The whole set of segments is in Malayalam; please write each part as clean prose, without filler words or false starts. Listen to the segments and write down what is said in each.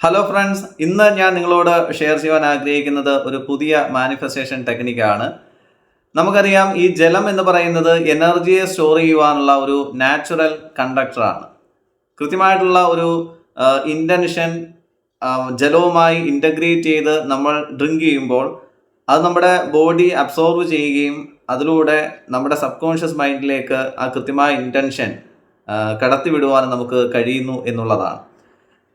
ഹലോ ഫ്രണ്ട്സ്, ഇന്ന് ഞാൻ നിങ്ങളോട് ഷെയർ ചെയ്യാൻ ആഗ്രഹിക്കുന്നത് ഒരു പുതിയ മാനിഫെസ്റ്റേഷൻ ടെക്നിക്കാണ്. നമുക്കറിയാം, ഈ ജലം എന്ന് പറയുന്നത് എനർജിയെ സ്റ്റോർ ചെയ്യുവാനുള്ള ഒരു നാച്ചുറൽ കണ്ടക്ടറാണ്. കൃത്യമായിട്ടുള്ള ഒരു ഇൻറ്റൻഷൻ ജലവുമായി ഇൻ്റഗ്രേറ്റ് ചെയ്ത് നമ്മൾ ഡ്രിങ്ക് ചെയ്യുമ്പോൾ അത് നമ്മുടെ ബോഡി അബ്സോർവ് ചെയ്യുകയും അതിലൂടെ നമ്മുടെ സബ് കോൺഷ്യസ് മൈൻഡിലേക്ക് ആ കൃത്യമായ ഇൻറ്റൻഷൻ കടത്തിവിടുവാനും നമുക്ക് കഴിയുന്നു എന്നുള്ളതാണ്.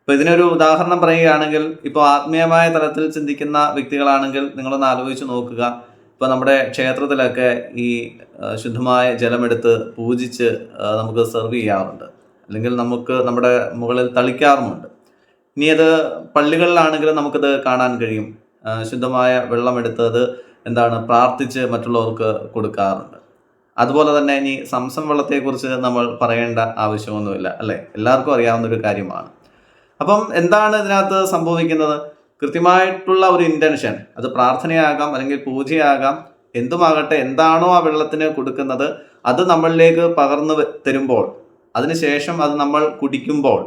ഇപ്പോൾ ഇതിനൊരു ഉദാഹരണം പറയുകയാണെങ്കിൽ, ഇപ്പോൾ ആത്മീയമായ തലത്തിൽ ചിന്തിക്കുന്ന വ്യക്തികളാണെങ്കിൽ നിങ്ങളൊന്ന് ആലോചിച്ച് നോക്കുക. ഇപ്പോൾ നമ്മുടെ ക്ഷേത്രത്തിലൊക്കെ ഈ ശുദ്ധമായ ജലമെടുത്ത് പൂജിച്ച് നമുക്ക് സെർവ് ചെയ്യാറുണ്ട്, അല്ലെങ്കിൽ നമുക്ക് നമ്മുടെ മുകളിൽ തളിക്കാറുമുണ്ട്. ഇനി അത് പള്ളികളിലാണെങ്കിലും നമുക്കത് കാണാൻ കഴിയും. ശുദ്ധമായ വെള്ളമെടുത്ത് അത് പ്രാർത്ഥിച്ച് മറ്റുള്ളവർക്ക് കൊടുക്കാറുണ്ട്. അതുപോലെ തന്നെ ഇനി സംസം വെള്ളത്തെക്കുറിച്ച് നമ്മൾ പറയേണ്ട ആവശ്യമൊന്നുമില്ല, അല്ലേ? എല്ലാവർക്കും അറിയാവുന്നൊരു കാര്യമാണ്. അപ്പം എന്താണ് ഇതിനകത്ത് സംഭവിക്കുന്നത്? കൃത്യമായിട്ടുള്ള ഒരു ഇൻറ്റൻഷൻ, അത് പ്രാർത്ഥനയാകാം അല്ലെങ്കിൽ പൂജയാകാം, എന്തുമാകട്ടെ, എന്താണോ ആ വെള്ളത്തിന് കൊടുക്കുന്നത് അത് നമ്മളിലേക്ക് പകർന്നു തരുമ്പോൾ, അതിനുശേഷം അത് നമ്മൾ കുടിക്കുമ്പോൾ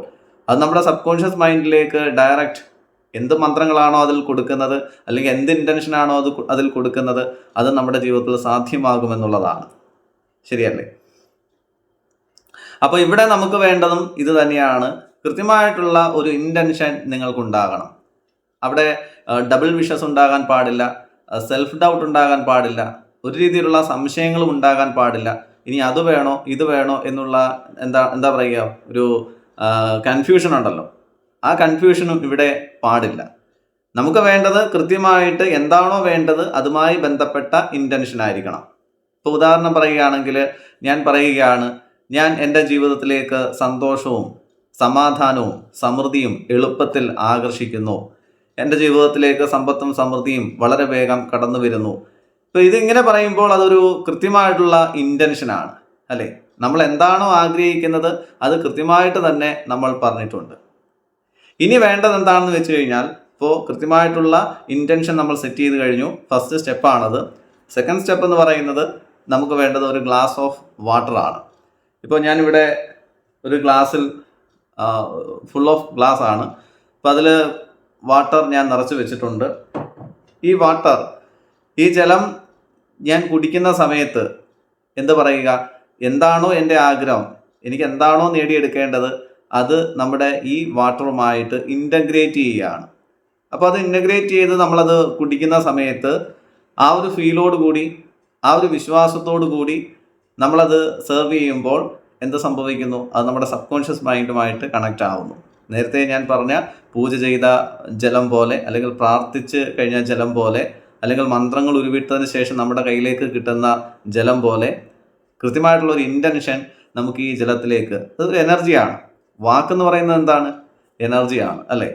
അത് നമ്മുടെ സബ് കോൺഷ്യസ് മൈൻഡിലേക്ക് ഡയറക്റ്റ് എന്ത് മന്ത്രങ്ങളാണോ അതിൽ കൊടുക്കുന്നത്, അല്ലെങ്കിൽ എന്ത് ഇൻറ്റൻഷനാണോ അതിൽ കൊടുക്കുന്നത്, അത് നമ്മുടെ ജീവിതത്തിൽ സാധ്യമാകുമെന്നുള്ളതാണ്. ശരിയല്ലേ? അപ്പോൾ ഇവിടെ നമുക്ക് വേണ്ടതും ഇത് തന്നെയാണ്. കൃത്യമായിട്ടുള്ള ഒരു ഇൻറ്റൻഷൻ നിങ്ങൾക്കുണ്ടാകണം. അവിടെ ഡബിൾ വിഷസ് ഉണ്ടാകാൻ പാടില്ല, സെൽഫ് ഡൗട്ട് ഉണ്ടാകാൻ പാടില്ല, ഒരു രീതിയിലുള്ള സംശയങ്ങളും ഉണ്ടാകാൻ പാടില്ല. ഇനി അത് വേണോ ഇത് വേണോ എന്നുള്ള എന്താ പറയുക, ഒരു കൺഫ്യൂഷൻ ഉണ്ടല്ലോ, ആ കൺഫ്യൂഷനും ഇവിടെ പാടില്ല. നമുക്ക് വേണ്ടത് കൃത്യമായിട്ട് എന്താണോ വേണ്ടത് അതുമായി ബന്ധപ്പെട്ട ഇൻറ്റൻഷൻ ആയിരിക്കണം. ഇപ്പോൾ ഉദാഹരണം പറയുകയാണെങ്കിൽ, ഞാൻ പറയുകയാണ്, ഞാൻ എൻ്റെ ജീവിതത്തിലേക്ക് സന്തോഷവും സമാധാനവും സമൃദ്ധിയും എളുപ്പത്തിൽ ആകർഷിക്കുന്നു. എൻ്റെ ജീവിതത്തിലേക്ക് സമ്പത്തും സമൃദ്ധിയും വളരെ വേഗം കടന്നു വരുന്നു. ഇപ്പോൾ ഇതിങ്ങനെ പറയുമ്പോൾ അതൊരു കൃത്യമായിട്ടുള്ള ഇൻറ്റൻഷനാണ്, അല്ലേ? നമ്മൾ എന്താണോ ആഗ്രഹിക്കുന്നത് അത് കൃത്യമായിട്ട് തന്നെ നമ്മൾ പറഞ്ഞിട്ടുണ്ട്. ഇനി വേണ്ടത് എന്താണെന്ന് വെച്ച് കഴിഞ്ഞാൽ, ഇപ്പോൾ കൃത്യമായിട്ടുള്ള ഇൻറ്റൻഷൻ നമ്മൾ സെറ്റ് ചെയ്ത് കഴിഞ്ഞു. ഫസ്റ്റ് സ്റ്റെപ്പാണത്. സെക്കൻഡ് സ്റ്റെപ്പ് എന്ന് പറയുന്നത്, നമുക്ക് വേണ്ടത് ഒരു ഗ്ലാസ് ഓഫ് വാട്ടർ ആണ്. ഇപ്പോൾ ഞാനിവിടെ ഒരു ഗ്ലാസ്സിൽ ഫുൾ ഓഫ് ഗ്ലാസ് ആണ്. അപ്പോൾ അതിൽ വാട്ടർ ഞാൻ നിറച്ച് വെച്ചിട്ടുണ്ട്. ഈ വാട്ടർ, ഈ ജലം ഞാൻ കുടിക്കുന്ന സമയത്ത് എന്താണോ എൻ്റെ ആഗ്രഹം, എനിക്ക് എന്താണോ നേടിയെടുക്കേണ്ടത്, അത് നമ്മുടെ ഈ വാട്ടറുമായിട്ട് ഇൻ്റഗ്രേറ്റ് ചെയ്യുകയാണ്. അപ്പോൾ അത് ഇൻ്റഗ്രേറ്റ് ചെയ്ത് നമ്മളത് കുടിക്കുന്ന സമയത്ത് ആ ഒരു ഫീലോട് കൂടി, ആ ഒരു വിശ്വാസത്തോടു കൂടി നമ്മളത് സെർവ് ചെയ്യുമ്പോൾ എന്ത് സംഭവിക്കുന്നു? അത് നമ്മുടെ സബ് കോൺഷ്യസ് മൈൻഡുമായിട്ട് കണക്റ്റ് ആവുന്നു. നേരത്തെ ഞാൻ പറഞ്ഞ പൂജ ചെയ്ത ജലം പോലെ, അല്ലെങ്കിൽ പ്രാർത്ഥിച്ച് കഴിഞ്ഞ ജലം പോലെ, അല്ലെങ്കിൽ മന്ത്രങ്ങൾ ഉരുവിട്ടതിന് ശേഷം നമ്മുടെ കയ്യിലേക്ക് കിട്ടുന്ന ജലം പോലെ, കൃത്യമായിട്ടുള്ളൊരു ഇൻറ്റൻഷൻ നമുക്ക് ഈ ജലത്തിലേക്ക്, അതൊരു എനർജിയാണ്. വാക്കെന്ന് പറയുന്നത് എന്താണ്? എനർജിയാണ്, അല്ലേ?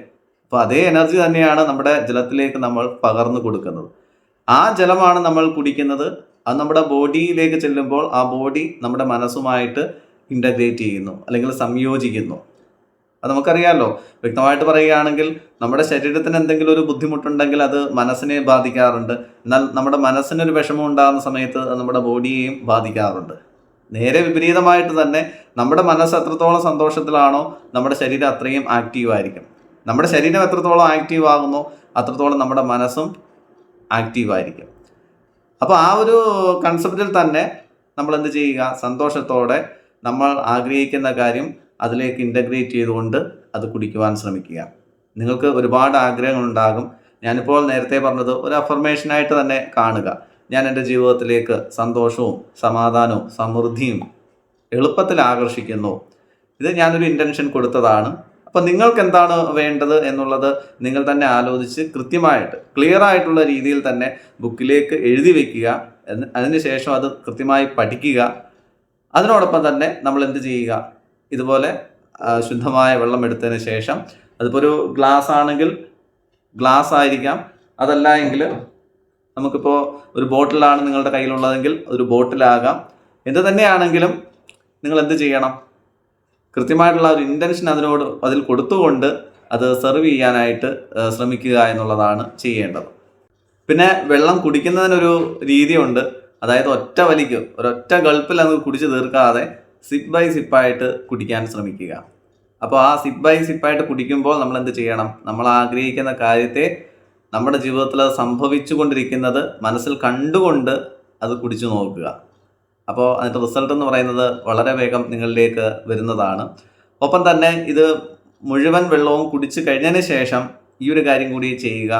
അപ്പോൾ അതേ എനർജി തന്നെയാണ് നമ്മുടെ ജലത്തിലേക്ക് നമ്മൾ പകർന്നു കൊടുക്കുന്നത്. ആ ജലമാണ് നമ്മൾ കുടിക്കുന്നത്. അത് നമ്മുടെ ബോഡിയിലേക്ക് ചെല്ലുമ്പോൾ ആ ബോഡി നമ്മുടെ മനസ്സുമായിട്ട് ഇൻ്റഗ്രേറ്റ് ചെയ്യുന്നു, അല്ലെങ്കിൽ സംയോജിക്കുന്നു. അത് നമുക്കറിയാമല്ലോ. വ്യക്തമായിട്ട് പറയുകയാണെങ്കിൽ, നമ്മുടെ ശരീരത്തിന് എന്തെങ്കിലും ഒരു ബുദ്ധിമുട്ടുണ്ടെങ്കിൽ അത് മനസ്സിനെ ബാധിക്കാറുണ്ട്. എന്നാൽ നമ്മുടെ മനസ്സിനൊരു വിഷമം ഉണ്ടാകുന്ന സമയത്ത് അത് നമ്മുടെ ബോഡിയെയും ബാധിക്കാറുണ്ട്. നേരെ വിപരീതമായിട്ട് തന്നെ, നമ്മുടെ മനസ്സ് എത്രത്തോളം സന്തോഷത്തിലാണോ നമ്മുടെ ശരീരം അത്രയും ആക്റ്റീവായിരിക്കും. നമ്മുടെ ശരീരം എത്രത്തോളം ആക്റ്റീവ് ആകുന്നോ അത്രത്തോളം നമ്മുടെ മനസ്സും ആക്റ്റീവായിരിക്കും. അപ്പോൾ ആ ഒരു കൺസെപ്റ്റിൽ തന്നെ നമ്മൾ എന്ത് ചെയ്യുക? സന്തോഷത്തോടെ നമ്മൾ ആഗ്രഹിക്കുന്ന കാര്യം അതിലേക്ക് ഇൻ്റഗ്രേറ്റ് ചെയ്തുകൊണ്ട് അത് കുടിക്കുവാൻ ശ്രമിക്കുക. നിങ്ങൾക്ക് ഒരുപാട് ആഗ്രഹങ്ങളുണ്ടാകും. ഞാനിപ്പോൾ നേരത്തെ പറഞ്ഞത് ഒരു അഫർമേഷനായിട്ട് തന്നെ കാണുക. ഞാൻ എൻ്റെ ജീവിതത്തിലേക്ക് സന്തോഷവും സമാധാനവും സമൃദ്ധിയും എളുപ്പത്തിൽ ആകർഷിക്കുന്നു. ഇത് ഞാനൊരു ഇൻറ്റൻഷൻ കൊടുത്തതാണ്. അപ്പോൾ നിങ്ങൾക്ക് എന്താണ് വേണ്ടത് എന്നുള്ളത് നിങ്ങൾ തന്നെ ആലോചിച്ച് കൃത്യമായിട്ട് ക്ലിയർ ആയിട്ടുള്ള രീതിയിൽ തന്നെ ബുക്കിലേക്ക് എഴുതി വയ്ക്കുക. അതിനുശേഷം അത് കൃത്യമായി പഠിക്കുക. അതിനോടൊപ്പം തന്നെ നമ്മൾ എന്ത് ചെയ്യുക? ഇതുപോലെ ശുദ്ധമായ വെള്ളം എടുത്തതിന് ശേഷം, അതിപ്പോൾ ഒരു ഗ്ലാസ് ആണെങ്കിൽ ഗ്ലാസ് ആയിരിക്കാം, അതല്ല എങ്കിൽ നമുക്കിപ്പോൾ ഒരു ബോട്ടിലാണ് നിങ്ങളുടെ കയ്യിലുള്ളതെങ്കിൽ ഒരു ബോട്ടിലാകാം. എന്ത് തന്നെയാണെങ്കിലും നിങ്ങൾ എന്ത് ചെയ്യണം? കൃത്യമായിട്ടുള്ള ഒരു ഇൻറ്റൻഷൻ അതിൽ കൊടുത്തുകൊണ്ട് അത് സെർവ് ചെയ്യാനായിട്ട് ശ്രമിക്കുക എന്നുള്ളതാണ് ചെയ്യേണ്ടത്. പിന്നെ വെള്ളം കുടിക്കുന്നതിനൊരു രീതിയുണ്ട്. അതായത് ഒറ്റ ഒരൊറ്റ ഗൾപ്പിൽ അങ്ങ് കുടിച്ച് തീർക്കാതെ സിപ്പ് ബൈ സിപ്പായിട്ട് കുടിക്കാൻ ശ്രമിക്കുക. അപ്പോൾ ആ സിപ്പ് ബൈ സിപ്പായിട്ട് കുടിക്കുമ്പോൾ നമ്മൾ എന്ത് ചെയ്യണം? നമ്മൾ ആഗ്രഹിക്കുന്ന കാര്യത്തെ നമ്മുടെ ജീവിതത്തിൽ അത് സംഭവിച്ചു കൊണ്ടിരിക്കുന്നത് മനസ്സിൽ കണ്ടുകൊണ്ട് അത് കുടിച്ചു നോക്കുക. അപ്പോൾ അതിൻ്റെ റിസൾട്ട് എന്ന് പറയുന്നത് വളരെ വേഗം നിങ്ങളിലേക്ക് വരുന്നതാണ്. ഒപ്പം തന്നെ ഇത് മുഴുവൻ വെള്ളവും കുടിച്ചു കഴിഞ്ഞതിന് ശേഷം ഈ ഒരു കാര്യം കൂടി ചെയ്യുക.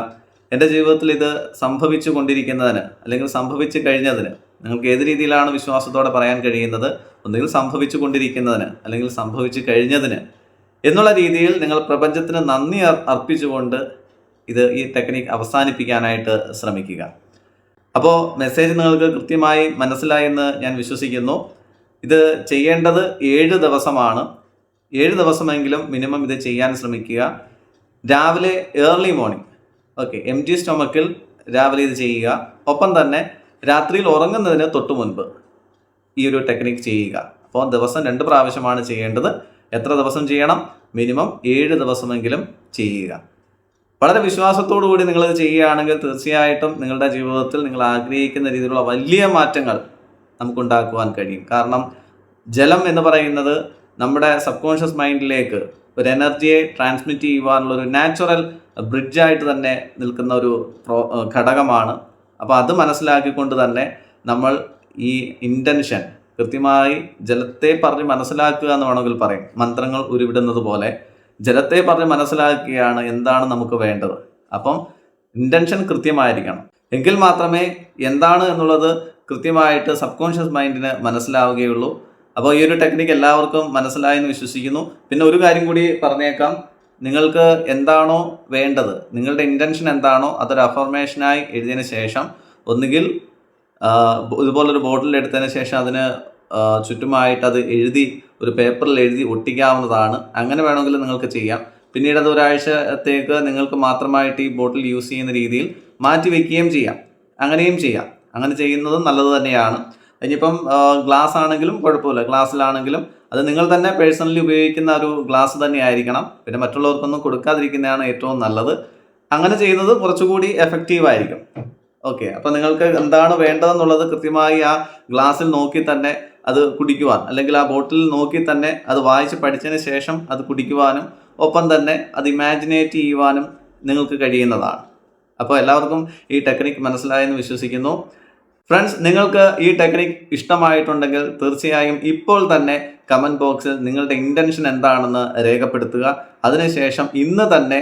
എൻ്റെ ജീവിതത്തിൽ ഇത് സംഭവിച്ചു കൊണ്ടിരിക്കുന്നതിന് അല്ലെങ്കിൽ സംഭവിച്ചു കഴിഞ്ഞതിന്, നിങ്ങൾക്ക് ഏത് രീതിയിലാണ് വിശ്വാസത്തോടെ പറയാൻ കഴിയുന്നത്, ഒന്നുകിൽ സംഭവിച്ചു കൊണ്ടിരിക്കുന്നതിന് അല്ലെങ്കിൽ സംഭവിച്ചു കഴിഞ്ഞതിന് എന്നുള്ള രീതിയിൽ നിങ്ങൾ പ്രപഞ്ചത്തിന് നന്ദി അർപ്പിച്ചുകൊണ്ട് ഈ ടെക്നിക്ക് അവസാനിപ്പിക്കാനായിട്ട് ശ്രമിക്കുക. അപ്പോൾ മെസ്സേജ് നിങ്ങൾക്ക് കൃത്യമായി മനസ്സിലായെന്ന് ഞാൻ വിശ്വസിക്കുന്നു. ഇത് ചെയ്യേണ്ടത് 7 ദിവസമാണ്. 7 ദിവസമെങ്കിലും മിനിമം ഇത് ചെയ്യാൻ ശ്രമിക്കുക. രാവിലെ ഏർലി മോർണിംഗ്, എംപ്റ്റി സ്റ്റൊമക്കിൽ രാവിലെ ഇത് ചെയ്യുക. ഒപ്പം തന്നെ രാത്രിയിൽ ഉറങ്ങുന്നതിന് തൊട്ട് മുൻപ് ഈ ഒരു ടെക്നിക്ക് ചെയ്യുക. അപ്പോൾ ദിവസം 2 പ്രാവശ്യമാണ് ചെയ്യേണ്ടത്. എത്ര ദിവസം ചെയ്യണം? മിനിമം 7 ദിവസമെങ്കിലും ചെയ്യുക. വളരെ വിശ്വാസത്തോടു കൂടി നിങ്ങളിത് ചെയ്യുകയാണെങ്കിൽ തീർച്ചയായിട്ടും നിങ്ങളുടെ ജീവിതത്തിൽ നിങ്ങൾ ആഗ്രഹിക്കുന്ന രീതിയിലുള്ള വലിയ മാറ്റങ്ങൾ നമുക്കുണ്ടാക്കുവാൻ കഴിയും. കാരണം ജലം എന്ന് പറയുന്നത് നമ്മുടെ സബ് കോൺഷ്യസ് മൈൻഡിലേക്ക് ഒരു എനർജിയെ ട്രാൻസ്മിറ്റ് ചെയ്യുവാനുള്ളൊരു നാച്ചുറൽ ബ്രിഡ്ജായിട്ട് തന്നെ നിൽക്കുന്ന ഒരു ഘടകമാണ്. അപ്പോൾ അത് മനസ്സിലാക്കിക്കൊണ്ട് തന്നെ നമ്മൾ ഈ ഇൻറ്റൻഷൻ കൃത്യമായി ജലത്തെ പറഞ്ഞ് മനസ്സിലാക്കുക എന്ന് വേണമെങ്കിൽ പറയും. മന്ത്രങ്ങൾ ഉരുവിടുന്നത് പോലെ ജലത്തെ പറഞ്ഞ് മനസ്സിലാക്കുകയാണ് എന്താണ് നമുക്ക് വേണ്ടത്. അപ്പം ഇൻറ്റൻഷൻ കൃത്യമായിരിക്കണം. എങ്കിൽ മാത്രമേ എന്താണ് എന്നുള്ളത് കൃത്യമായിട്ട് സബ് കോൺഷ്യസ് മൈൻഡിന് മനസ്സിലാവുകയുള്ളൂ. അപ്പോൾ ഈ ഒരു ടെക്നിക്ക് എല്ലാവർക്കും മനസ്സിലായെന്ന് വിശ്വസിക്കുന്നു. പിന്നെ ഒരു കാര്യം കൂടി പറഞ്ഞേക്കാം. നിങ്ങൾക്ക് എന്താണോ വേണ്ടത്, നിങ്ങളുടെ ഇൻറ്റൻഷൻ എന്താണോ അതൊരു അഫർമേഷനായി എഴുതിയതിന് ശേഷം ഒന്നുകിൽ ഇതുപോലൊരു ബോട്ടിൽ എടുത്തതിന് ശേഷം അതിന് ചുറ്റുമായിട്ട് അത് എഴുതി ഒരു പേപ്പറിൽ എഴുതി ഒട്ടിക്കാവുന്നതാണ്. അങ്ങനെ വേണമെങ്കിൽ നിങ്ങൾക്ക് ചെയ്യാം. പിന്നീട് അത് ഒരാഴ്ചത്തേക്ക് നിങ്ങൾക്ക് മാത്രമായിട്ട് ഈ ബോട്ടിൽ യൂസ് ചെയ്യുന്ന രീതിയിൽ മാറ്റി വയ്ക്കുകയും ചെയ്യാം. അങ്ങനെയും ചെയ്യാം. അങ്ങനെ ചെയ്യുന്നത് നല്ലത് തന്നെയാണ്. ഇനിയിപ്പം ഗ്ലാസ് ആണെങ്കിലും കുഴപ്പമില്ല, ഗ്ലാസ്സിലാണെങ്കിലും അത് നിങ്ങൾ തന്നെ പേഴ്സണലി ഉപയോഗിക്കുന്ന ഒരു ഗ്ലാസ് തന്നെ ആയിരിക്കണം. പിന്നെ മറ്റുള്ളവർക്കൊന്നും കൊടുക്കാതിരിക്കുന്നതാണ് ഏറ്റവും നല്ലത്. അങ്ങനെ ചെയ്യുന്നത് കുറച്ചുകൂടി എഫക്റ്റീവായിരിക്കും. അപ്പോൾ നിങ്ങൾക്ക് എന്താണ് വേണ്ടതെന്നുള്ളത് കൃത്യമായി ആ ഗ്ലാസ്സിൽ നോക്കി തന്നെ അത് കുടിക്കുവാൻ, അല്ലെങ്കിൽ ആ ബോട്ടിൽ നോക്കി തന്നെ അത് വായിച്ച് പഠിച്ചതിന് ശേഷം അത് കുടിക്കുവാനും ഒപ്പം തന്നെ അത് ഇമാജിനേറ്റ് ചെയ്യുവാനും നിങ്ങൾക്ക് കഴിയുന്നതാണ്. അപ്പോൾ എല്ലാവർക്കും ഈ ടെക്നിക്ക് മനസ്സിലായെന്ന് വിശ്വസിക്കുന്നു. ഫ്രണ്ട്സ്, നിങ്ങൾക്ക് ഈ ടെക്നിക്ക് ഇഷ്ടമായിട്ടുണ്ടെങ്കിൽ തീർച്ചയായും ഇപ്പോൾ തന്നെ കമൻറ്റ് ബോക്സിൽ നിങ്ങളുടെ ഇൻറ്റൻഷൻ എന്താണെന്ന് രേഖപ്പെടുത്തുക. അതിനുശേഷം ഇന്ന് തന്നെ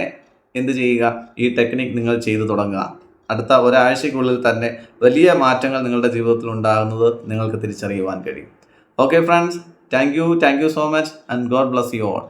എന്ത് ചെയ്യുക? ഈ ടെക്നിക്ക് നിങ്ങൾ ചെയ്തു തുടങ്ങുക. അടുത്ത ഒരാഴ്ചയ്ക്കുള്ളിൽ തന്നെ വലിയ മാറ്റങ്ങൾ നിങ്ങളുടെ ജീവിതത്തിൽ ഉണ്ടാകുന്നത് നിങ്ങൾക്ക് തിരിച്ചറിയുവാൻ കഴിയും. Friends, thank you so much and God bless you all.